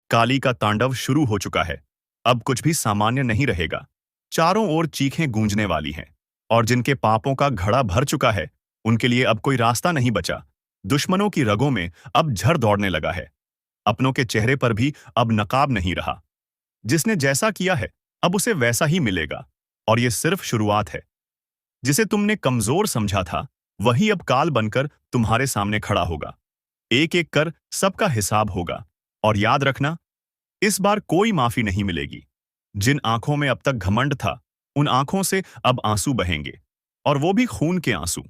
काली का तांडव शुरू हो चुका है। अब कुछ भी सामान्य नहीं रहेगा। चारों ओर चीखें गूंजने वाली हैं, और जिनके पापों का घड़ा भर चुका है, उनके लिए अब कोई रास्ता नहीं बचा। दुश्मनों की रगों में अब झर दौड़ने लगा है। अपनों के चेहरे पर भी अब नकाब नहीं रहा। जिसने जैसा किया है, अब उसे वैसा ही मिलेगा। और ये सिर्फ शुरुआत है। जिसे तुमने कमजोर समझा था, वही अब काल बनकर तुम्हारे सामने खड़ा होगा। एक एक कर सबका हिसाब होगा। और याद रखना, इस बार कोई माफी नहीं मिलेगी। जिन आंखों में अब तक घमंड था, उन आंखों से अब आंसू बहेंगे, और वो भी खून के आंसू।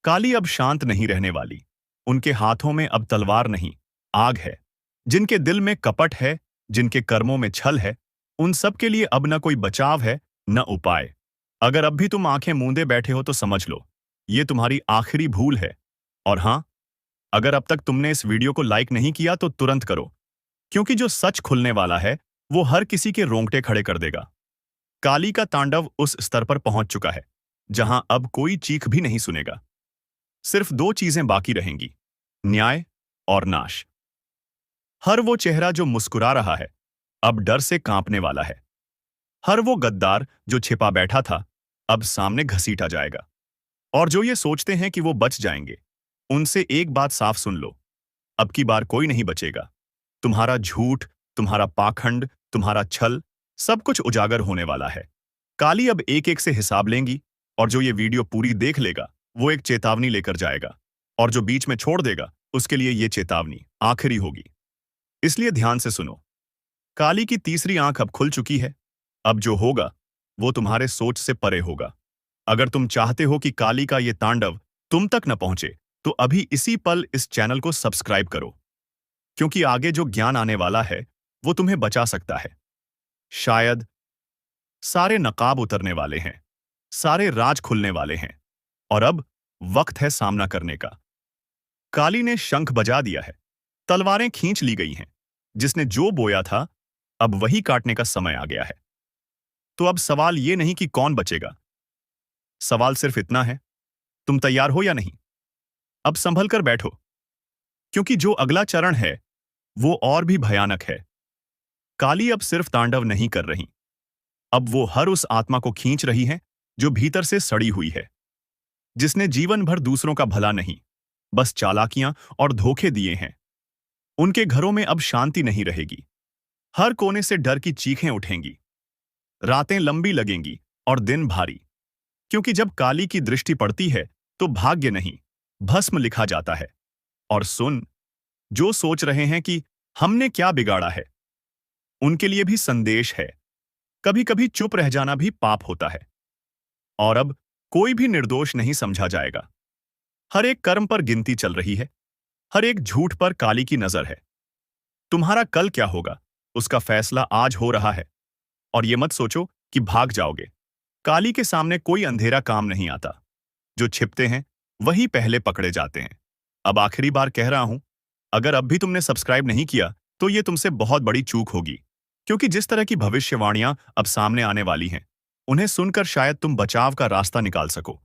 काली अब शांत नहीं रहने वाली। उनके हाथों में अब तलवार नहीं, आग है। जिनके दिल में कपट है, जिनके कर्मों में छल है, उन सब के लिए अब न कोई बचाव है, न उपाय। अगर अब भी तुम आंखें मूंदे बैठे हो तो समझ लो, ये तुम्हारी आखिरी भूल है। और हां, अगर अब तक तुमने इस वीडियो को लाइक नहीं किया तो तुरंत करो, क्योंकि जो सच खुलने वाला है वो हर किसी के रोंगटे खड़े कर देगा। काली का तांडव उस स्तर पर पहुंच चुका है जहां अब कोई चीख भी नहीं सुनेगा। सिर्फ दो चीजें बाकी रहेंगी, न्याय और नाश। हर वो चेहरा जो मुस्कुरा रहा है, अब डर से कांपने वाला है। हर वो गद्दार जो छिपा बैठा था, अब सामने घसीटा जाएगा। और जो ये सोचते हैं कि वो बच जाएंगे, उनसे एक बात साफ सुन लो, अब की बार कोई नहीं बचेगा। तुम्हारा झूठ, तुम्हारा पाखंड, तुम्हारा छल, सब कुछ उजागर होने वाला है। काली अब एक एक से हिसाब लेंगी, और जो ये वीडियो पूरी देख लेगा, वो एक चेतावनी लेकर जाएगा। और जो बीच में छोड़ देगा, उसके लिए ये चेतावनी आखिरी होगी। इसलिए ध्यान से सुनो। काली की तीसरी आंख अब खुल चुकी है। अब जो होगा, वो तुम्हारे सोच से परे होगा। अगर तुम चाहते हो कि काली का ये तांडव तुम तक न पहुंचे, तो अभी इसी पल इस चैनल को सब्सक्राइब करो, क्योंकि आगे जो ज्ञान आने वाला है, वो तुम्हें बचा सकता है। शायद सारे नकाब उतरने वाले हैं, सारे राज खुलने वाले हैं, और अब वक्त है सामना करने का। काली ने शंख बजा दिया है, तलवारें खींच ली गई हैं। जिसने जो बोया था, अब वही काटने का समय आ गया है। तो अब सवाल ये नहीं कि कौन बचेगा, सवाल सिर्फ इतना है, तुम तैयार हो या नहीं? अब संभल कर बैठो, क्योंकि जो अगला चरण है, वो और भी भयानक है। काली अब सिर्फ तांडव नहीं कर रही, अब वो हर उस आत्मा को खींच रही है जो भीतर से सड़ी हुई है। जिसने जीवन भर दूसरों का भला नहीं, बस चालाकियां और धोखे दिए हैं। उनके घरों में अब शांति नहीं रहेगी। हर कोने से डर की चीखें उठेंगी। रातें लंबी लगेंगी और दिन भारी, क्योंकि जब काली की दृष्टि पड़ती है तो भाग्य नहीं, भस्म लिखा जाता है। और सुन, जो सोच रहे हैं कि हमने क्या बिगाड़ा है, उनके लिए भी संदेश है। कभी कभी चुप रह जाना भी पाप होता है। और अब कोई भी निर्दोष नहीं समझा जाएगा। हर एक कर्म पर गिनती चल रही है, हर एक झूठ पर काली की नजर है। तुम्हारा कल क्या होगा, उसका फैसला आज हो रहा है। और ये मत सोचो कि भाग जाओगे। काली के सामने कोई अंधेरा काम नहीं आता। जो छिपते हैं, वही पहले पकड़े जाते हैं। अब आखिरी बार कह रहा हूं, अगर अब भी तुमने सब्सक्राइब नहीं किया, तो ये तुमसे बहुत बड़ी चूक होगी। क्योंकि जिस तरह की भविष्यवाणियां अब सामने आने वाली हैं, उन्हें सुनकर शायद तुम बचाव का रास्ता निकाल सको।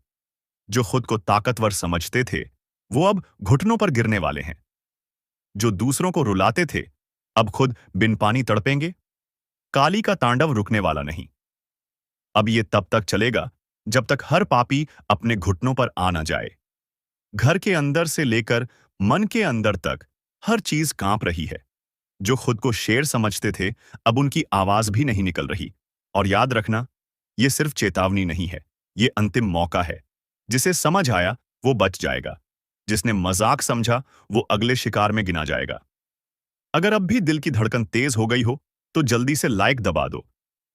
जो खुद को ताकतवर समझते थे, वो अब घुटनों पर गिरने वाले हैं। जो दूसरों को रुलाते थे, अब खुद बिन पानी तड़पेंगे। काली का तांडव रुकने वाला नहीं। अब ये तब तक चलेगा जब तक हर पापी अपने घुटनों पर आ न जाए। घर के अंदर से लेकर मन के अंदर तक हर चीज कांप रही है। जो खुद को शेर समझते थे, अब उनकी आवाज भी नहीं निकल रही। और याद रखना, ये सिर्फ चेतावनी नहीं है, ये अंतिम मौका है। जिसे समझ आया वो बच जाएगा, जिसने मजाक समझा वो अगले शिकार में गिना जाएगा। अगर अब भी दिल की धड़कन तेज हो गई हो, तो जल्दी से लाइक दबा दो,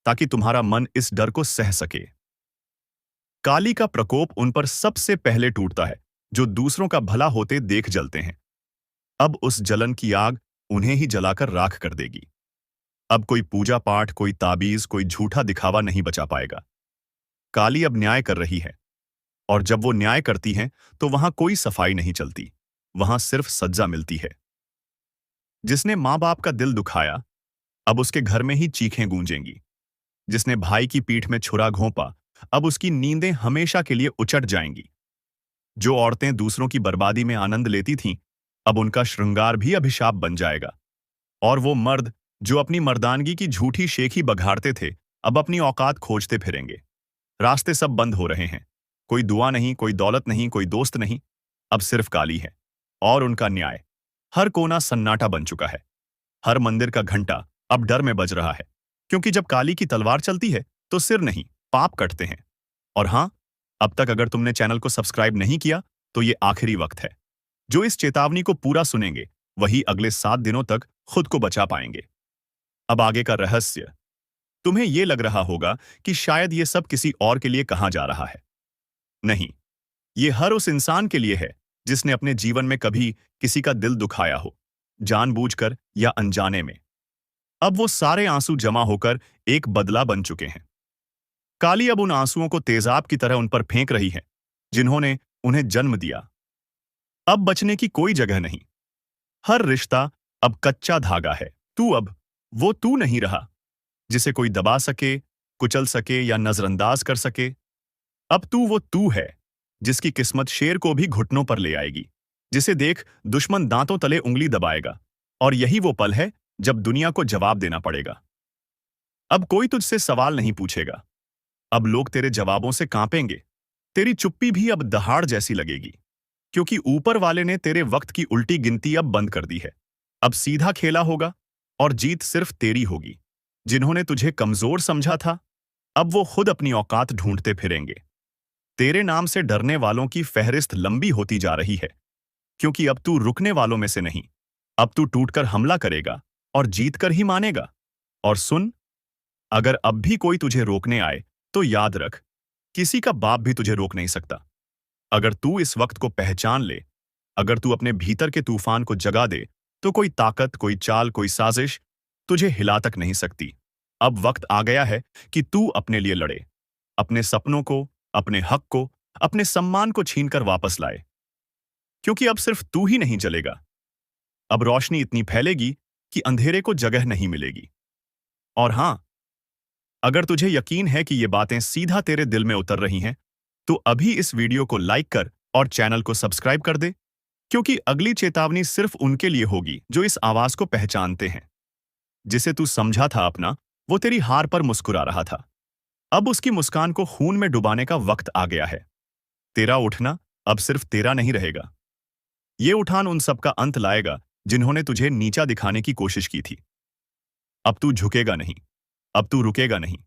ताकि तुम्हारा मन इस डर को सह सके। काली का प्रकोप उन पर सबसे पहले टूटता है जो दूसरों का भला होते देख जलते हैं। अब उस जलन की आग उन्हें ही जलाकर राख कर देगी। अब कोई पूजा पाठ, कोई ताबीज, कोई झूठा दिखावा नहीं बचा पाएगा। काली अब न्याय कर रही है, और जब वो न्याय करती हैं, तो वहां कोई सफाई नहीं चलती, वहां सिर्फ सज्जा मिलती है। जिसने मां बाप का दिल दुखाया, अब उसके घर में ही चीखें गूंजेंगी। जिसने भाई की पीठ में छुरा घोंपा, अब उसकी नींदें हमेशा के लिए उचट जाएंगी। जो औरतें दूसरों की बर्बादी में आनंद लेती थीं, अब उनका श्रृंगार भी अभिशाप बन जाएगा। और वो मर्द जो अपनी मर्दानगी की झूठी शेखी बघाड़ते थे, अब अपनी औकात खोजते फिरेंगे। रास्ते सब बंद हो रहे हैं। कोई दुआ नहीं, कोई दौलत नहीं, कोई दोस्त नहीं। अब सिर्फ काली है और उनका न्याय। हर कोना सन्नाटा बन चुका है। हर मंदिर का घंटा अब डर में बज रहा है, क्योंकि जब काली की तलवार चलती है तो सिर नहीं, पाप कटते हैं। और हां, अब तक अगर तुमने चैनल को सब्सक्राइब नहीं किया तो ये आखिरी वक्त है। जो इस चेतावनी को पूरा सुनेंगे वही अगले 7 दिनों तक खुद को बचा पाएंगे। अब आगे का रहस्य। तुम्हें यह लग रहा होगा कि शायद ये सब किसी और के लिए कहा जा रहा है। नहीं, ये हर उस इंसान के लिए है जिसने अपने जीवन में कभी किसी का दिल दुखाया हो, जानबूझकर या अनजाने में। अब वो सारे आंसू जमा होकर एक बदला बन चुके हैं। काली अब उन आंसुओं को तेजाब की तरह उन पर फेंक रही है जिन्होंने उन्हें जन्म दिया। अब बचने की कोई जगह नहीं। हर रिश्ता अब कच्चा धागा है। तू अब वो तू नहीं रहा जिसे कोई दबा सके, कुचल सके या नजरअंदाज कर सके। अब तू वो तू है जिसकी किस्मत शेर को भी घुटनों पर ले आएगी, जिसे देख दुश्मन दांतों तले उंगली दबाएगा। और यही वो पल है जब दुनिया को जवाब देना पड़ेगा। अब कोई तुझसे सवाल नहीं पूछेगा। अब लोग तेरे जवाबों से कांपेंगे। तेरी चुप्पी भी अब दहाड़ जैसी लगेगी, क्योंकि ऊपर वाले ने तेरे वक्त की उल्टी गिनती अब बंद कर दी है। अब सीधा खेला होगा और जीत सिर्फ तेरी होगी। जिन्होंने तुझे कमजोर समझा था, अब वो खुद अपनी औकात ढूंढते फिरेंगे। तेरे नाम से डरने वालों की फहरिस्त लंबी होती जा रही है, क्योंकि अब तू रुकने वालों में से नहीं। अब तू टूटकर हमला करेगा और जीतकर ही मानेगा। और सुन, अगर अब भी कोई तुझे रोकने आए तो याद रख, किसी का बाप भी तुझे रोक नहीं सकता। अगर तू इस वक्त को पहचान ले, अगर तू अपने भीतर के तूफान को जगा दे, तो कोई ताकत, कोई चाल, कोई साजिश तुझे हिला तक नहीं सकती। अब वक्त आ गया है कि तू अपने लिए लड़े, अपने सपनों को, अपने हक को, अपने सम्मान को छीनकर वापस लाए। क्योंकि अब सिर्फ तू ही नहीं जलेगा। अब रोशनी इतनी फैलेगी कि अंधेरे को जगह नहीं मिलेगी। और हां, अगर तुझे यकीन है कि ये बातें सीधा तेरे दिल में उतर रही हैं, तो अभी इस वीडियो को लाइक कर और चैनल को सब्सक्राइब कर दे, क्योंकि अगली चेतावनी सिर्फ उनके लिए होगी जो इस आवाज को पहचानते हैं। जिसे तू समझा था अपना, वो तेरी हार पर मुस्कुरा रहा था। अब उसकी मुस्कान को खून में डुबाने का वक्त आ गया है। तेरा उठना अब सिर्फ तेरा नहीं रहेगा। ये उठान उन सब का अंत लाएगा जिन्होंने तुझे नीचा दिखाने की कोशिश की थी। अब तू झुकेगा नहीं, अब तू रुकेगा नहीं।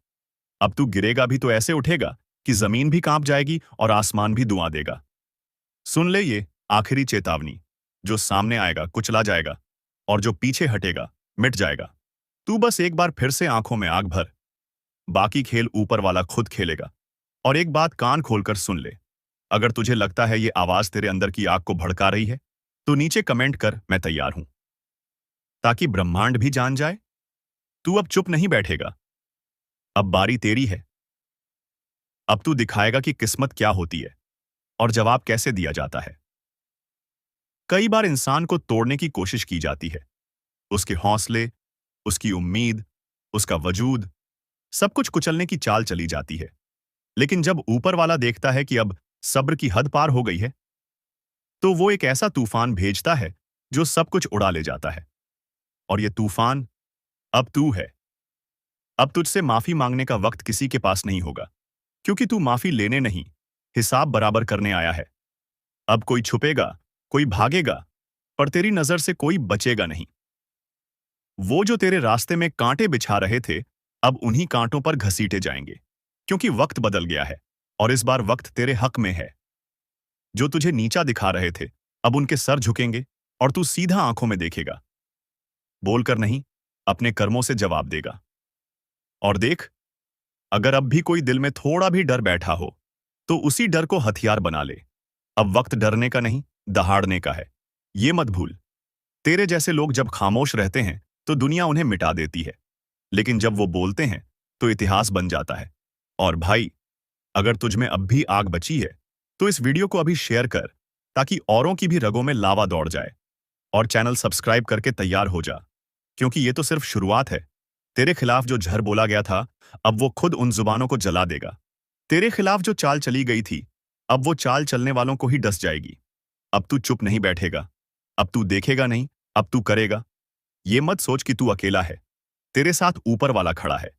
अब तू गिरेगा भी तो ऐसे उठेगा कि जमीन भी कांप जाएगी और आसमान भी दुआ देगा। सुन ले ये आखिरी चेतावनी। जो सामने आएगा कुचला जाएगा, और जो पीछे हटेगा मिट जाएगा। तू बस एक बार फिर से आंखों में आग भर। बाकी खेल ऊपर वाला खुद खेलेगा। और एक बात कान खोलकर सुन ले, अगर तुझे लगता है ये आवाज तेरे अंदर की आग को भड़का रही है, तो नीचे कमेंट कर, मैं तैयार हूं। ताकि ब्रह्मांड भी जान जाए, तू अब चुप नहीं बैठेगा। अब बारी तेरी है। अब तू दिखाएगा कि किस्मत क्या होती है और जवाब कैसे दिया जाता है। कई बार इंसान को तोड़ने की कोशिश की जाती है। उसके हौसले, उसकी उम्मीद, उसका वजूद, सब कुछ कुचलने की चाल चली जाती है। लेकिन जब ऊपर वाला देखता है कि अब सब्र की हद पार हो गई है, तो वो एक ऐसा तूफान भेजता है जो सब कुछ उड़ा ले जाता है। और ये तूफान अब तू है। अब तुझसे माफी मांगने का वक्त किसी के पास नहीं होगा, क्योंकि तू माफी लेने नहीं, हिसाब बराबर करने आया है। अब कोई छुपेगा, कोई भागेगा, पर तेरी नजर से कोई बचेगा नहीं। वो जो तेरे रास्ते में कांटे बिछा रहे थे, अब उन्हीं कांटों पर घसीटे जाएंगे, क्योंकि वक्त बदल गया है और इस बार वक्त तेरे हक में है। जो तुझे नीचा दिखा रहे थे, अब उनके सर झुकेंगे और तू सीधा आंखों में देखेगा। बोलकर नहीं, अपने कर्मों से जवाब देगा। और देख, अगर अब भी कोई दिल में थोड़ा भी डर बैठा हो, तो उसी डर को हथियार बना ले। अब वक्त डरने का नहीं, दहाड़ने का है। ये मत भूल, तेरे जैसे लोग जब खामोश रहते हैं तो दुनिया उन्हें मिटा देती है, लेकिन जब वो बोलते हैं तो इतिहास बन जाता है। और भाई, अगर तुझमें अब भी आग बची है, तो इस वीडियो को अभी शेयर कर, ताकि औरों की भी रगों में लावा दौड़ जाए। और चैनल सब्सक्राइब करके तैयार हो जा, क्योंकि ये तो सिर्फ शुरुआत है। तेरे खिलाफ जो झर बोला गया था, अब वो खुद उन जुबानों को जला देगा। तेरे खिलाफ जो चाल चली गई थी, अब वो चाल चलने वालों को ही डस जाएगी। अब तू चुप नहीं बैठेगा, अब तू देखेगा नहीं, अब तू करेगा। ये मत सोच कि तू अकेला है। तेरे साथ ऊपर वाला खड़ा है।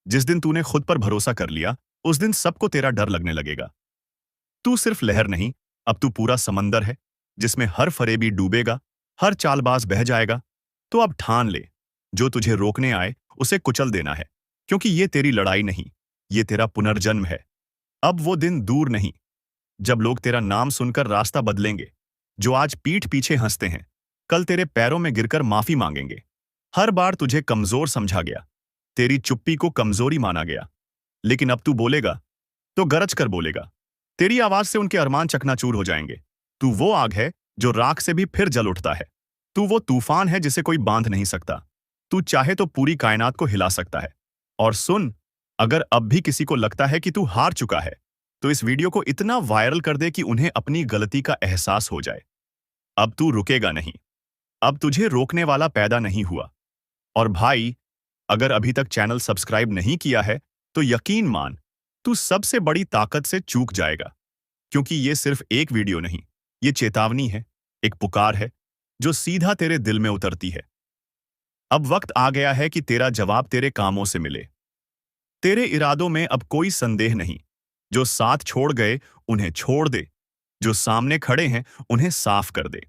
जिस दिन तूने खुद पर भरोसा कर लिया, उस दिन सबको तेरा डर लगने लगेगा। तू सिर्फ लहर नहीं, अब तू पूरा समंदर है, जिसमें हर फरेबी डूबेगा, हर चालबाज बह जाएगा। तो अब ठान ले, जो तुझे रोकने आए उसे कुचल देना है, क्योंकि ये तेरी लड़ाई नहीं, ये तेरा पुनर्जन्म है। अब वो दिन दूर नहीं, जब लोग तेरा नाम सुनकर रास्ता बदलेंगे। जो आज पीठ पीछे हंसते हैं, कल तेरे पैरों में गिरकर माफी मांगेंगे। हर बार तुझे कमजोर समझा गया, तेरी चुप्पी को कमजोरी माना गया। लेकिन अब तू बोलेगा तो गरज कर बोलेगा। तेरी आवाज से उनके अरमान चकनाचूर हो जाएंगे। तू वो आग है जो राख से भी फिर जल उठता है। तू वो तूफान है जिसे कोई बांध नहीं सकता। तू चाहे तो पूरी कायनात को हिला सकता है। और सुन, अगर अब भी किसी को लगता है कि तू हार चुका है, तो इस वीडियो को इतना वायरल कर दे कि उन्हें अपनी गलती का एहसास हो जाए। अब तू रुकेगा नहीं। अब तुझे रोकने वाला पैदा नहीं हुआ। और भाई, अगर अभी तक चैनल सब्सक्राइब नहीं किया है, तो यकीन मान, तू सबसे बड़ी ताकत से चूक जाएगा। क्योंकि ये सिर्फ एक वीडियो नहीं, ये चेतावनी है, एक पुकार है, जो सीधा तेरे दिल में उतरती है। अब वक्त आ गया है कि तेरा जवाब तेरे कामों से मिले। तेरे इरादों में अब कोई संदेह नहीं। जो साथ छोड़ गए, उन्हें छोड़ दे। जो सामने खड़े हैं, उन्हें साफ कर दे।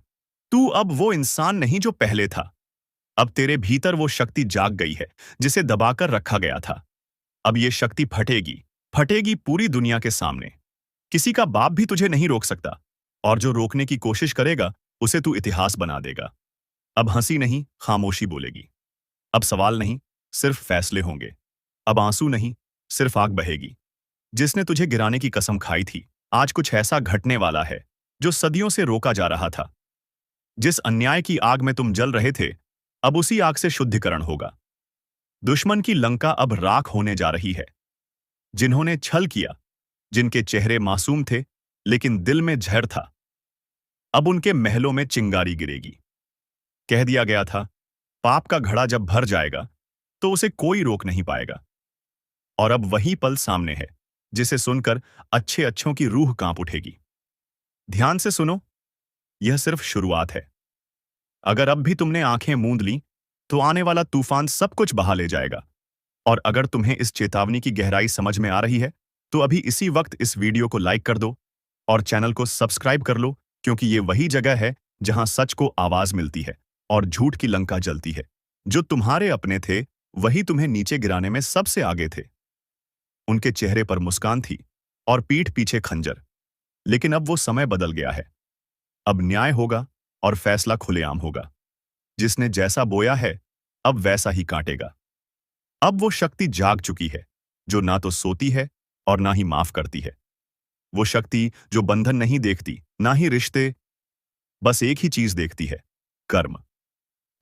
तू अब वो इंसान नहीं जो पहले था। अब तेरे भीतर वो शक्ति जाग गई है, जिसे दबाकर रखा गया था। अब ये शक्ति फटेगी, फटेगी पूरी दुनिया के सामने। किसी का बाप भी तुझे नहीं रोक सकता, और जो रोकने की कोशिश करेगा, उसे तू इतिहास बना देगा। अब हंसी नहीं, खामोशी बोलेगी। अब सवाल नहीं, सिर्फ फैसले होंगे। अब आंसू नहीं, सिर्फ आग बहेगी। जिसने तुझे गिराने की कसम खाई थी, आज कुछ ऐसा घटने वाला है जो सदियों से रोका जा रहा था। जिस अन्याय की आग में तुम जल रहे थे, अब उसी आग से शुद्धिकरण होगा। दुश्मन की लंका अब राख होने जा रही है। जिन्होंने छल किया, जिनके चेहरे मासूम थे लेकिन दिल में जहर था, अब उनके महलों में चिंगारी गिरेगी। कह दिया गया था, पाप का घड़ा जब भर जाएगा तो उसे कोई रोक नहीं पाएगा। और अब वही पल सामने है, जिसे सुनकर अच्छे अच्छों की रूह कांप उठेगी। ध्यान से सुनो, यह सिर्फ शुरुआत है। अगर अब भी तुमने आंखें मूंद ली, तो आने वाला तूफान सब कुछ बहा ले जाएगा। और अगर तुम्हें इस चेतावनी की गहराई समझ में आ रही है, तो अभी इसी वक्त इस वीडियो को लाइक कर दो और चैनल को सब्सक्राइब कर लो, क्योंकि ये वही जगह है जहां सच को आवाज मिलती है और झूठ की लंका जलती है। जो तुम्हारे अपने थे, वही तुम्हें नीचे गिराने में सबसे आगे थे। उनके चेहरे पर मुस्कान थी और पीठ पीछे खंजर। लेकिन अब वो समय बदल गया है। अब न्याय होगा और फैसला खुलेआम होगा। जिसने जैसा बोया है, अब वैसा ही काटेगा। अब वो शक्ति जाग चुकी है, जो ना तो सोती है और ना ही माफ करती है। वो शक्ति जो बंधन नहीं देखती, ना ही रिश्ते, बस एक ही चीज देखती है, कर्म।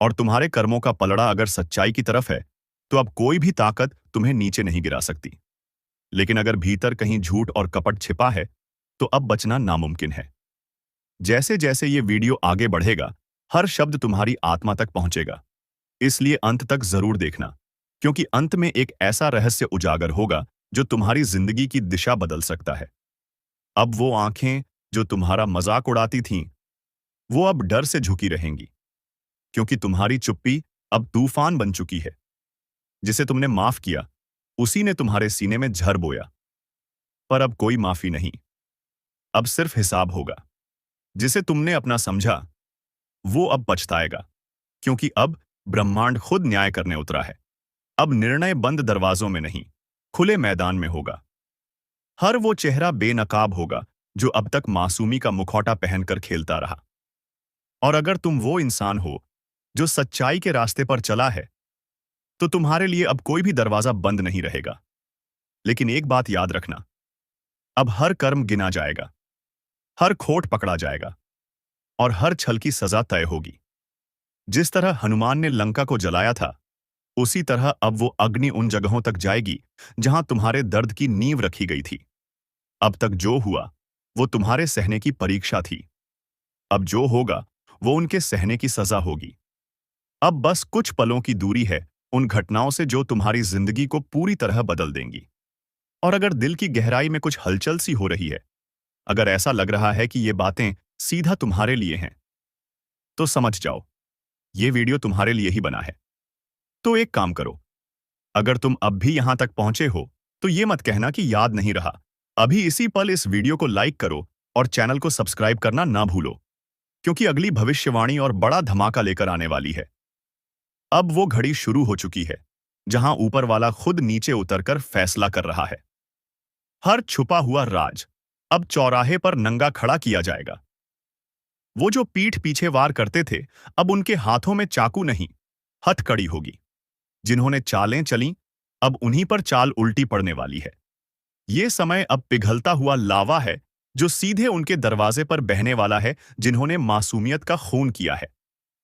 और तुम्हारे कर्मों का पलड़ा अगर सच्चाई की तरफ है, तो अब कोई भी ताकत तुम्हें नीचे नहीं गिरा सकती। लेकिन अगर भीतर कहीं झूठ और कपट छिपा है, तो अब बचना नामुमकिन है। जैसे जैसे ये वीडियो आगे बढ़ेगा, हर शब्द तुम्हारी आत्मा तक पहुंचेगा। इसलिए अंत तक जरूर देखना, क्योंकि अंत में एक ऐसा रहस्य उजागर होगा जो तुम्हारी जिंदगी की दिशा बदल सकता है। अब वो आंखें जो तुम्हारा मजाक उड़ाती थीं, वो अब डर से झुकी रहेंगी, क्योंकि तुम्हारी चुप्पी अब तूफान बन चुकी है। जिसे तुमने माफ किया, उसी ने तुम्हारे सीने में झर बोया। पर अब कोई माफी नहीं, अब सिर्फ हिसाब होगा। जिसे तुमने अपना समझा, वो अब पछताएगा, क्योंकि अब ब्रह्मांड खुद न्याय करने उतरा है। अब निर्णय बंद दरवाजों में नहीं, खुले मैदान में होगा। हर वो चेहरा बेनकाब होगा जो अब तक मासूमी का मुखौटा पहनकर खेलता रहा। और अगर तुम वो इंसान हो जो सच्चाई के रास्ते पर चला है, तो तुम्हारे लिए अब कोई भी दरवाजा बंद नहीं रहेगा। लेकिन एक बात याद रखना, अब हर कर्म गिना जाएगा, हर खोट पकड़ा जाएगा और हर छल की सजा तय होगी। जिस तरह हनुमान ने लंका को जलाया था, उसी तरह अब वो अग्नि उन जगहों तक जाएगी जहां तुम्हारे दर्द की नींव रखी गई थी। अब तक जो हुआ, वो तुम्हारे सहने की परीक्षा थी। अब जो होगा, वो उनके सहने की सजा होगी। अब बस कुछ पलों की दूरी है उन घटनाओं से जो तुम्हारी जिंदगी को पूरी तरह बदल देंगी। और अगर दिल की गहराई में कुछ हलचल सी हो रही है, अगर ऐसा लग रहा है कि ये बातें सीधा तुम्हारे लिए हैं, तो समझ जाओ, ये वीडियो तुम्हारे लिए ही बना है। तो एक काम करो, अगर तुम अब भी यहां तक पहुंचे हो तो ये मत कहना कि याद नहीं रहा। अभी इसी पल इस वीडियो को लाइक करो और चैनल को सब्सक्राइब करना ना भूलो, क्योंकि अगली भविष्यवाणी और बड़ा धमाका लेकर आने वाली है। अब वो घड़ी शुरू हो चुकी है जहां ऊपर वाला खुद नीचे उतरकर फैसला कर रहा है। हर छुपा हुआ राज अब चौराहे पर नंगा खड़ा किया जाएगा। वो जो पीठ पीछे वार करते थे, अब उनके हाथों में चाकू नहीं, हथकड़ी होगी। जिन्होंने चालें चली, अब उन्हीं पर चाल उल्टी पड़ने वाली है। ये समय अब पिघलता हुआ लावा है जो सीधे उनके दरवाजे पर बहने वाला है, जिन्होंने मासूमियत का खून किया है।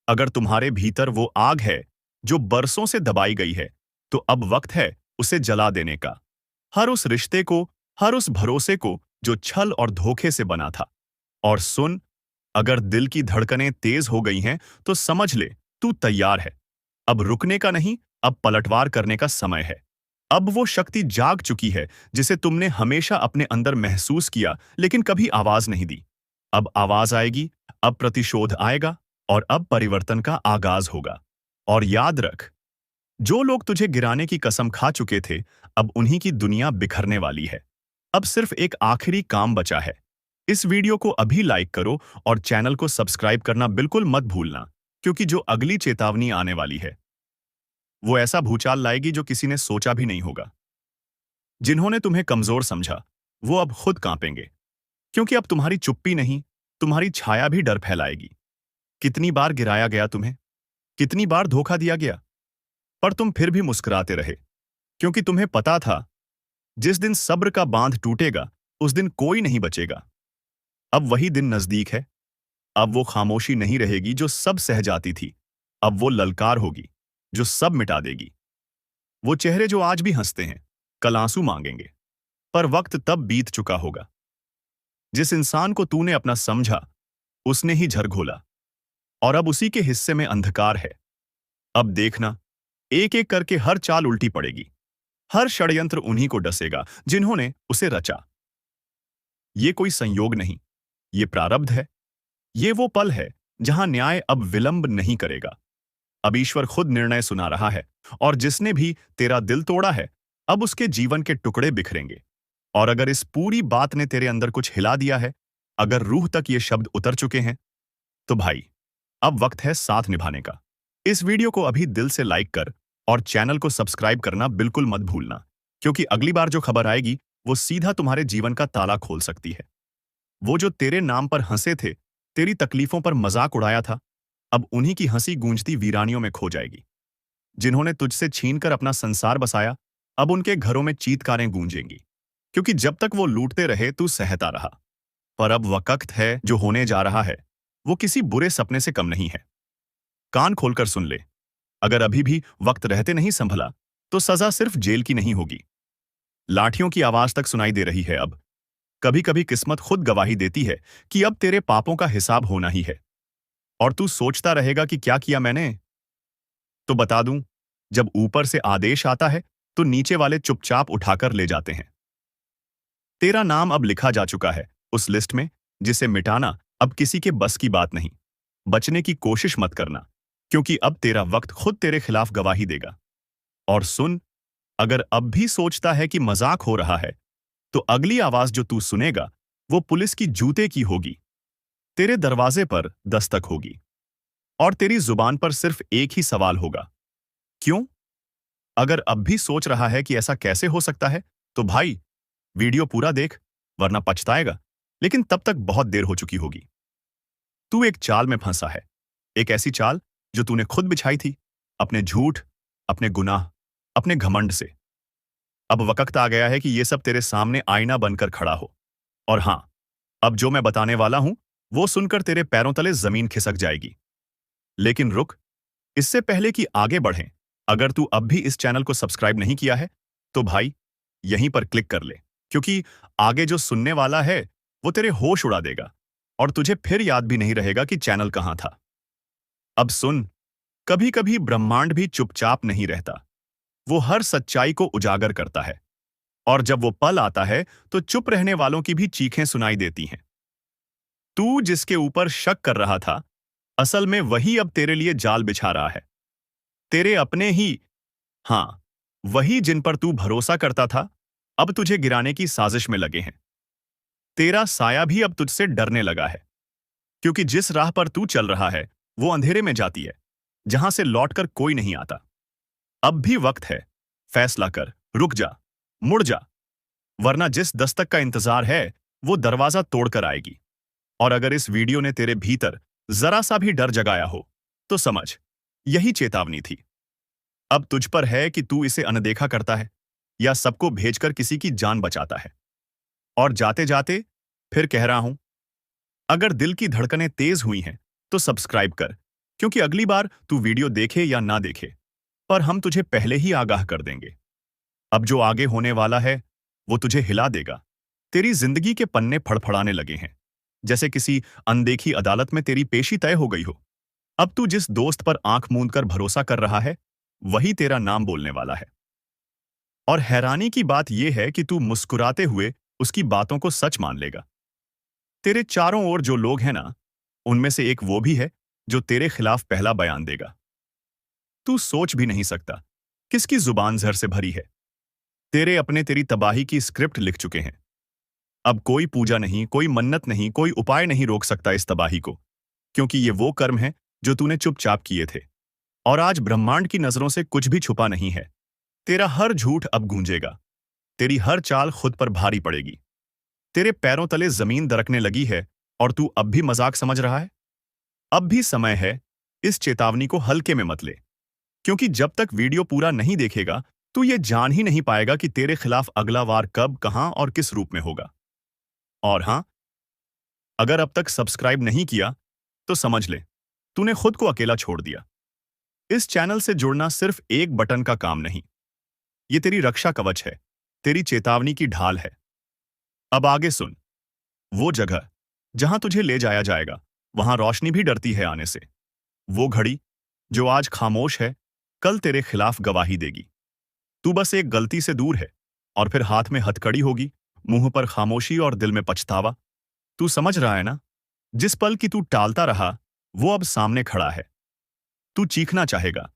अगर तुम्हारे भीतर वो आग है जो बरसों से दबाई गई है, तो अब वक्त है उसे जला देने का। हर उस रिश्ते को, हर उस भरोसे को जो छल और धोखे से बना था। और सुन, अगर दिल की धड़कनें तेज हो गई हैं, तो समझ ले तू तैयार है। अब रुकने का नहीं, अब पलटवार करने का समय है। अब वो शक्ति जाग चुकी है जिसे तुमने हमेशा अपने अंदर महसूस किया लेकिन कभी आवाज नहीं दी। अब आवाज आएगी, अब प्रतिशोध आएगा और अब परिवर्तन का आगाज होगा। और याद रख, जो लोग तुझे गिराने की कसम खा चुके थे, अब उन्हीं की दुनिया बिखरने वाली है। अब सिर्फ एक आखिरी काम बचा है। इस वीडियो को अभी लाइक करो और चैनल को सब्सक्राइब करना बिल्कुल मत भूलना, क्योंकि जो अगली चेतावनी आने वाली है वो ऐसा भूचाल लाएगी जो किसी ने सोचा भी नहीं होगा। जिन्होंने तुम्हें कमजोर समझा, वो अब खुद कांपेंगे, क्योंकि अब तुम्हारी चुप्पी नहीं, तुम्हारी छाया भी डर फैलाएगी। कितनी बार गिराया गया तुम्हें, कितनी बार धोखा दिया गया, पर तुम फिर भी मुस्कुराते रहे, क्योंकि तुम्हें पता था जिस दिन सब्र का बांध टूटेगा, उस दिन कोई नहीं बचेगा। अब वही दिन नजदीक है। अब वो खामोशी नहीं रहेगी जो सब सह जाती थी। अब वो ललकार होगी जो सब मिटा देगी। वो चेहरे जो आज भी हंसते हैं, कल आंसू मांगेंगे, पर वक्त तब बीत चुका होगा। जिस इंसान को तूने अपना समझा, उसने ही झरघोला, और अब उसी के हिस्से में अंधकार है। अब देखना, एक एक करके हर चाल उल्टी पड़ेगी। हर षड्यंत्र उन्हीं को डसेगा जिन्होंने उसे रचा। ये कोई संयोग नहीं, ये प्रारब्ध है। ये वो पल है जहां न्याय अब विलंब नहीं करेगा। अब ईश्वर खुद निर्णय सुना रहा है, और जिसने भी तेरा दिल तोड़ा है, अब उसके जीवन के टुकड़े बिखरेंगे। और अगर इस पूरी बात ने तेरे अंदर कुछ हिला दिया है, अगर रूह तक ये शब्द उतर चुके हैं, तो भाई, अब वक्त है साथ निभाने का। इस वीडियो को अभी दिल से लाइक कर और चैनल को सब्सक्राइब करना बिल्कुल मत भूलना, क्योंकि अगली बार जो खबर आएगी वो सीधा तुम्हारे जीवन का ताला खोल सकती है। वो जो तेरे नाम पर हंसे थे, तेरी तकलीफों पर मजाक उड़ाया था, अब उन्हीं की हंसी गूंजती वीरानियों में खो जाएगी। जिन्होंने तुझसे छीनकर अपना संसार बसाया, अब उनके घरों में चीत्कारें गूंजेंगी, क्योंकि जब तक वो लूटते रहे तू सहता रहा। पर अब वक्त है, जो होने जा रहा है वो किसी बुरे सपने से कम नहीं है। कान खोलकर सुन ले, अगर अभी भी वक्त रहते नहीं संभला, तो सजा सिर्फ जेल की नहीं होगी। लाठियों की आवाज तक सुनाई दे रही है अब। कभी कभी किस्मत खुद गवाही देती है कि अब तेरे पापों का हिसाब होना ही है। और तू सोचता रहेगा कि क्या किया मैंने? तो बता दूं, जब ऊपर से आदेश आता है, तो नीचे वाले चुपचाप उठाकर ले जाते हैं। तेरा नाम अब लिखा जा चुका है उस लिस्ट में, जिसे मिटाना अब किसी के बस की बात नहीं। बचने की कोशिश मत करना, क्योंकि अब तेरा वक्त खुद तेरे खिलाफ गवाही देगा। और सुन, अगर अब भी सोचता है कि मजाक हो रहा है, तो अगली आवाज जो तू सुनेगा, वो पुलिस की जूते की होगी। तेरे दरवाजे पर दस्तक होगी, और तेरी जुबान पर सिर्फ एक ही सवाल होगा, क्यों? अगर अब भी सोच रहा है कि ऐसा कैसे हो सकता है, तो भाई, वीडियो पूरा देख, वरना पछताएगा। लेकिन तब तक बहुत देर हो चुकी होगी। तू एक चाल में फंसा है, एक ऐसी चाल जो तूने खुद बिछाई थी, अपने झूठ, अपने गुनाह, अपने घमंड से। अब वक्त आ गया है कि ये सब तेरे सामने आईना बनकर खड़ा हो। और हां, अब जो मैं बताने वाला हूं, वो सुनकर तेरे पैरों तले जमीन खिसक जाएगी। लेकिन रुक, इससे पहले कि आगे बढ़ें, अगर तू अब भी इस चैनल को सब्सक्राइब नहीं किया है, तो भाई, यहीं पर क्लिक कर ले, क्योंकि आगे जो सुनने वाला है वो तेरे होश उड़ा देगा, और तुझे फिर याद भी नहीं रहेगा कि चैनल कहां था। अब सुन, कभी कभी ब्रह्मांड भी चुपचाप नहीं रहता। वो हर सच्चाई को उजागर करता है, और जब वो पल आता है, तो चुप रहने वालों की भी चीखें सुनाई देती हैं। तू जिसके ऊपर शक कर रहा था, असल में वही अब तेरे लिए जाल बिछा रहा है। तेरे अपने ही, हाँ, वही जिन पर तू भरोसा करता था, अब तुझे गिराने की साजिश में लगे हैं। तेरा साया भी अब तुझसे डरने लगा है, क्योंकि जिस राह पर तू चल रहा है, वो अंधेरे में जाती है, जहां से लौटकर कोई नहीं आता। अब भी वक्त है, फैसला कर, रुक जा, मुड़ जा, वरना जिस दस्तक का इंतजार है, वो दरवाजा तोड़कर आएगी। और अगर इस वीडियो ने तेरे भीतर जरा सा भी डर जगाया हो, तो समझ, यही चेतावनी थी। अब तुझ पर है कि तू इसे अनदेखा करता है या सबको भेजकर किसी की जान बचाता है। और जाते जाते फिर कह रहा हूं, अगर दिल की धड़कनें तेज हुई हैं, तो सब्सक्राइब कर, क्योंकि अगली बार तू वीडियो देखे या ना देखे, पर हम तुझे पहले ही आगाह कर देंगे। अब जो आगे होने वाला है, वो तुझे हिला देगा। तेरी जिंदगी के पन्ने फड़फड़ाने लगे हैं, जैसे किसी अनदेखी अदालत में तेरी पेशी तय हो गई हो। अब तू जिस दोस्त पर आंख मूंद कर भरोसा कर रहा है, वही तेरा नाम बोलने वाला है। और हैरानी की बात यह है कि तू मुस्कुराते हुए उसकी बातों को सच मान लेगा। तेरे चारों ओर जो लोग हैं ना, उनमें से एक वो भी है जो तेरे खिलाफ पहला बयान देगा। तू सोच भी नहीं सकता किसकी जुबान जहर से भरी है। तेरे अपने तेरी तबाही की स्क्रिप्ट लिख चुके हैं। अब कोई पूजा नहीं, कोई मन्नत नहीं, कोई उपाय नहीं रोक सकता इस तबाही को, क्योंकि ये वो कर्म है जो तूने चुपचाप किए थे। और आज ब्रह्मांड की नजरों से कुछ भी छुपा नहीं है। तेरा हर झूठ अब गूंजेगा, तेरी हर चाल खुद पर भारी पड़ेगी। तेरे पैरों तले जमीन दरकने लगी है और तू अब भी मजाक समझ रहा है। अब भी समय है, इस चेतावनी को हल्के में मत ले, क्योंकि जब तक वीडियो पूरा नहीं देखेगा, तू ये जान ही नहीं पाएगा कि तेरे खिलाफ अगला वार कब, कहां और किस रूप में होगा। और हां, अगर अब तक सब्सक्राइब नहीं किया, तो समझ ले, तूने खुद को अकेला छोड़ दिया। इस चैनल से जुड़ना सिर्फ एक बटन का काम नहीं, ये तेरी रक्षा कवच है, तेरी चेतावनी की ढाल है। अब आगे सुन, वो जगह जहां तुझे ले जाया जाएगा, वहां रोशनी भी डरती है आने से। वो घड़ी जो आज खामोश है, कल तेरे खिलाफ गवाही देगी। तू बस एक गलती से दूर है, और फिर हाथ में हथकड़ी होगी, मुंह पर खामोशी और दिल में पछतावा। तू समझ रहा है ना? जिस पल की तू टालता रहा, वो अब सामने खड़ा है। तू चीखना चाहेगा,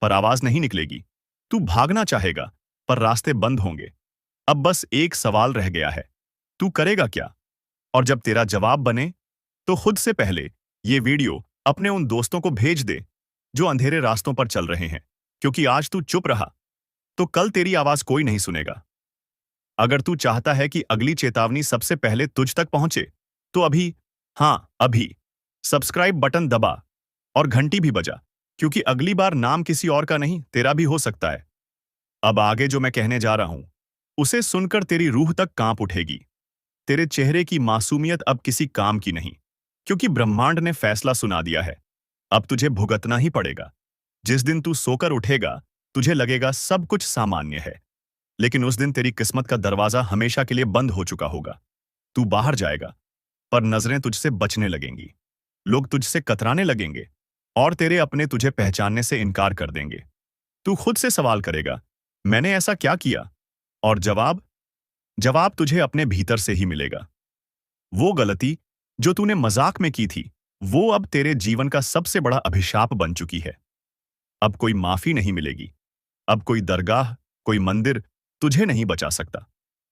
पर आवाज नहीं निकलेगी। तू भागना चाहेगा, पर रास्ते बंद होंगे। अब बस एक सवाल रह गया है, तू करेगा क्या? और जब तेरा जवाब बने, तो खुद से पहले ये वीडियो अपने उन दोस्तों को भेज दे जो अंधेरे रास्तों पर चल रहे हैं, क्योंकि आज तू चुप रहा, तो कल तेरी आवाज कोई नहीं सुनेगा। अगर तू चाहता है कि अगली चेतावनी सबसे पहले तुझ तक पहुंचे, तो अभी, हां अभी, सब्सक्राइब बटन दबा और घंटी भी बजा, क्योंकि अगली बार नाम किसी और का नहीं, तेरा भी हो सकता है। अब आगे जो मैं कहने जा रहा हूं, उसे सुनकर तेरी रूह तक कांप उठेगी। तेरे चेहरे की मासूमियत अब किसी काम की नहीं, क्योंकि ब्रह्मांड ने फैसला सुना दिया है। अब तुझे भुगतना ही पड़ेगा। जिस दिन तू सोकर उठेगा, तुझे लगेगा सब कुछ सामान्य है, लेकिन उस दिन तेरी किस्मत का दरवाजा हमेशा के लिए बंद हो चुका होगा। तू बाहर जाएगा, पर नजरें तुझसे बचने लगेंगी, लोग तुझसे कतराने लगेंगे, और तेरे अपने तुझे पहचानने से इनकार कर देंगे। तू खुद से सवाल करेगा, मैंने ऐसा क्या किया? और जवाब तुझे अपने भीतर से ही मिलेगा। वो गलती जो तूने मजाक में की थी, वो अब तेरे जीवन का सबसे बड़ा अभिशाप बन चुकी है। अब कोई माफी नहीं मिलेगी। अब कोई दरगाह, कोई मंदिर तुझे नहीं बचा सकता,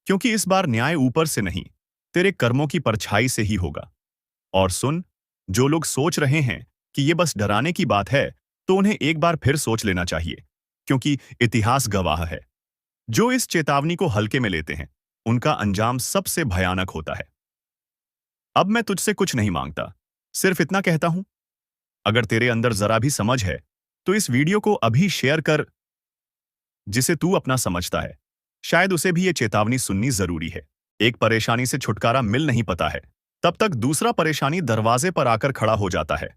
क्योंकि इस बार न्याय ऊपर से नहीं, तेरे कर्मों की परछाई से ही होगा। और सुन, जो लोग सोच रहे हैं कि ये बस डराने की बात है, तो उन्हें एक बार फिर सोच लेना चाहिए, क्योंकि इतिहास गवाह है, जो इस चेतावनी को हल्के में लेते हैं, उनका अंजाम सबसे भयानक होता है। अब मैं तुझसे कुछ नहीं मांगता, सिर्फ इतना कहता हूं, अगर तेरे अंदर जरा भी समझ है, तो इस वीडियो को अभी शेयर कर। जिसे तू अपना समझता है, शायद उसे भी ये चेतावनी सुननी जरूरी है। एक परेशानी से छुटकारा मिल नहीं पाता है, तब तक दूसरा परेशानी दरवाजे पर आकर खड़ा हो जाता है।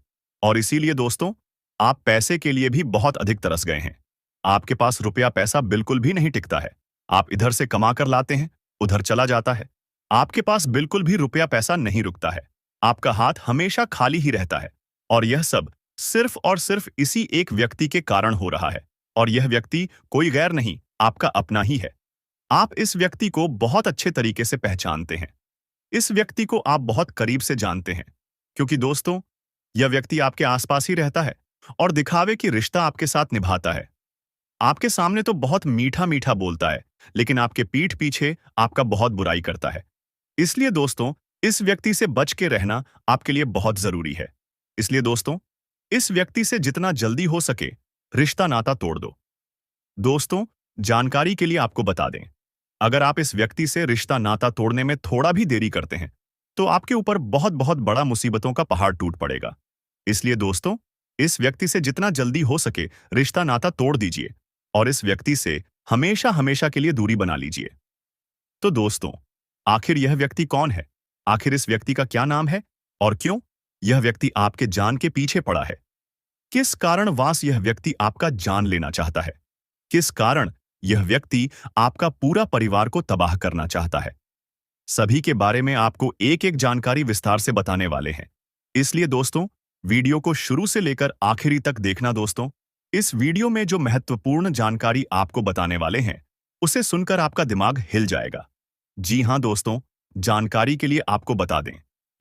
और इसीलिए दोस्तों, आप पैसे के लिए भी बहुत अधिक तरस गए हैं। आपके पास रुपया पैसा बिल्कुल भी नहीं टिकता है। आप इधर से कमा कर लाते हैं, उधर चला जाता है। आपके पास बिल्कुल भी रुपया पैसा नहीं रुकता है। आपका हाथ हमेशा खाली ही रहता है। और यह सब सिर्फ और सिर्फ इसी एक व्यक्ति के कारण हो रहा है। और यह व्यक्ति कोई गैर नहीं, आपका अपना ही है। आप इस व्यक्ति को बहुत अच्छे तरीके से पहचानते हैं। इस व्यक्ति को आप बहुत करीब से जानते हैं, क्योंकि दोस्तों, यह व्यक्ति आपके आसपास ही रहता है और दिखावे की रिश्ता आपके साथ निभाता है। आपके सामने तो बहुत मीठा मीठा बोलता है, लेकिन आपके पीठ पीछे आपका बहुत बुराई करता है। इसलिए दोस्तों, इस व्यक्ति से बच के रहना आपके लिए बहुत जरूरी है। इसलिए दोस्तों, इस व्यक्ति से जितना जल्दी हो सके रिश्ता नाता तोड़ दो। दोस्तों, जानकारी के लिए आपको बता दें, अगर आप इस व्यक्ति से रिश्ता नाता तोड़ने में थोड़ा भी देरी करते हैं, तो आपके ऊपर बहुत बहुत बड़ा मुसीबतों का पहाड़ टूट पड़ेगा। इसलिए दोस्तों, इस व्यक्ति से जितना जल्दी हो सके रिश्ता नाता तोड़ दीजिए और इस व्यक्ति से हमेशा हमेशा के लिए दूरी बना लीजिए। तो दोस्तों, आखिर यह व्यक्ति कौन है? आखिर इस व्यक्ति का क्या नाम है और क्यों यह व्यक्ति आपके जान के पीछे पड़ा है? किस कारणवश यह व्यक्ति आपका जान लेना चाहता है? किस कारण यह व्यक्ति आपका पूरा परिवार को तबाह करना चाहता है? सभी के बारे में आपको एक एक जानकारी विस्तार से बताने वाले हैं। इसलिए दोस्तों, वीडियो को शुरू से लेकर आखिरी तक देखना। दोस्तों, इस वीडियो में जो महत्वपूर्ण जानकारी आपको बताने वाले हैं, उसे सुनकर आपका दिमाग हिल जाएगा। जी हां दोस्तों, जानकारी के लिए आपको बता दें,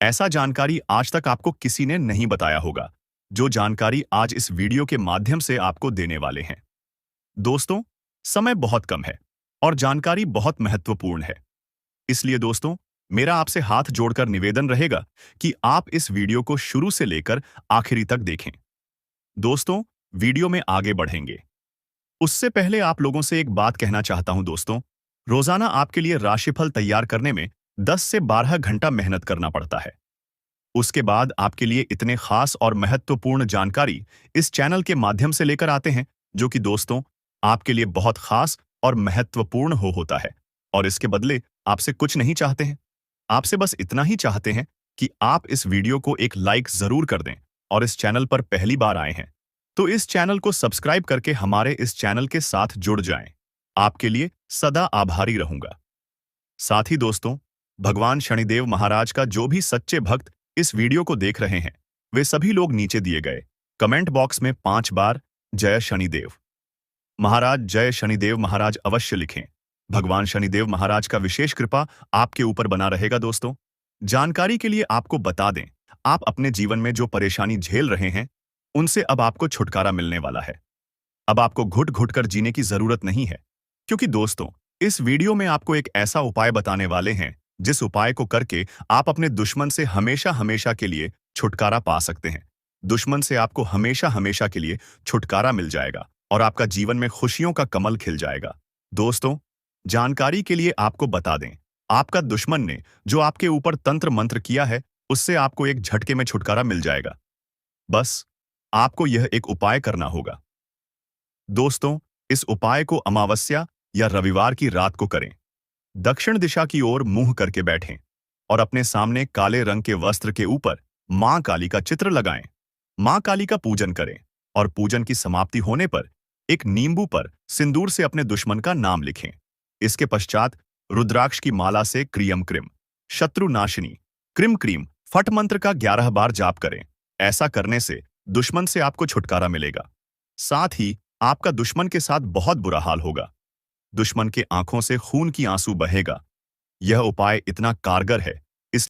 ऐसा जानकारी आज तक आपको किसी ने नहीं बताया होगा, जो जानकारी आज इस वीडियो के माध्यम से आपको देने वाले हैं। दोस्तों, समय बहुत कम है और जानकारी बहुत महत्वपूर्ण है। इसलिए दोस्तों, मेरा आपसे हाथ जोड़कर निवेदन रहेगा कि आप इस वीडियो को शुरू से लेकर आखिरी तक देखें। दोस्तों, वीडियो में आगे बढ़ेंगे उससे पहले आप लोगों से एक बात कहना चाहता हूं। दोस्तों, रोजाना आपके लिए राशिफल तैयार करने में 10 से 12 घंटा मेहनत करना पड़ता है। उसके बाद आपके लिए इतने खास और महत्वपूर्ण जानकारी इस चैनल के माध्यम से लेकर आते हैं, जो कि दोस्तों आपके लिए बहुत खास और महत्वपूर्ण होता है। और इसके बदले आपसे कुछ नहीं चाहते हैं, आपसे बस इतना ही चाहते हैं कि आप इस वीडियो को एक लाइक जरूर कर दें और इस चैनल पर पहली बार आए हैं तो इस चैनल को सब्सक्राइब करके हमारे इस चैनल के साथ जुड़ जाएं। आपके लिए सदा आभारी रहूंगा। साथ ही दोस्तों, भगवान शनिदेव महाराज का जो भी सच्चे भक्त इस वीडियो को देख रहे हैं, वे सभी लोग नीचे दिए गए कमेंट बॉक्स में 5 बार जय शनिदेव महाराज, जय शनिदेव महाराज अवश्य लिखें। भगवान शनिदेव महाराज का विशेष कृपा आपके ऊपर बना रहेगा। दोस्तों, जानकारी के लिए आपको बता दें, आप अपने जीवन में जो परेशानी झेल रहे हैं, उनसे अब आपको छुटकारा मिलने वाला है। अब आपको घुट घुट कर जीने की जरूरत नहीं है, क्योंकि दोस्तों इस वीडियो में आपको एक ऐसा उपाय बताने वाले हैं, जिस उपाय को करके आप अपने दुश्मन से हमेशा हमेशा के लिए छुटकारा पा सकते हैं। दुश्मन से आपको हमेशा हमेशा के लिए छुटकारा मिल जाएगा और आपका जीवन में खुशियों का कमल खिल जाएगा। दोस्तों, जानकारी के लिए आपको बता दें, आपका दुश्मन ने जो आपके ऊपर तंत्र मंत्र किया है, उससे आपको एक झटके में छुटकारा मिल जाएगा। बस आपको यह एक उपाय करना होगा। दोस्तों, इस उपाय को अमावस्या या रविवार की रात को करें। दक्षिण दिशा की ओर मुंह करके बैठें और अपने सामने काले रंग के वस्त्र के ऊपर मां काली का चित्र लगाएं। मां काली का पूजन करें और पूजन की समाप्ति होने पर एक नींबू पर सिंदूर से अपने दुश्मन का नाम लिखें। इसके पश्चात रुद्राक्ष की माला से क्रियम क्रिम शत्रु नाशिनी क्रिम क्रीम फट मंत्र का 11 बार जाप करें। ऐसा करने से दुश्मन से आपको छुटकारा मिलेगा। साथ ही आपका दुश्मन के साथ बहुत बुरा हाल होगा। दुश्मन के आंखों से खून की आंसू बहेगा। यह उपाय इतना कारगर है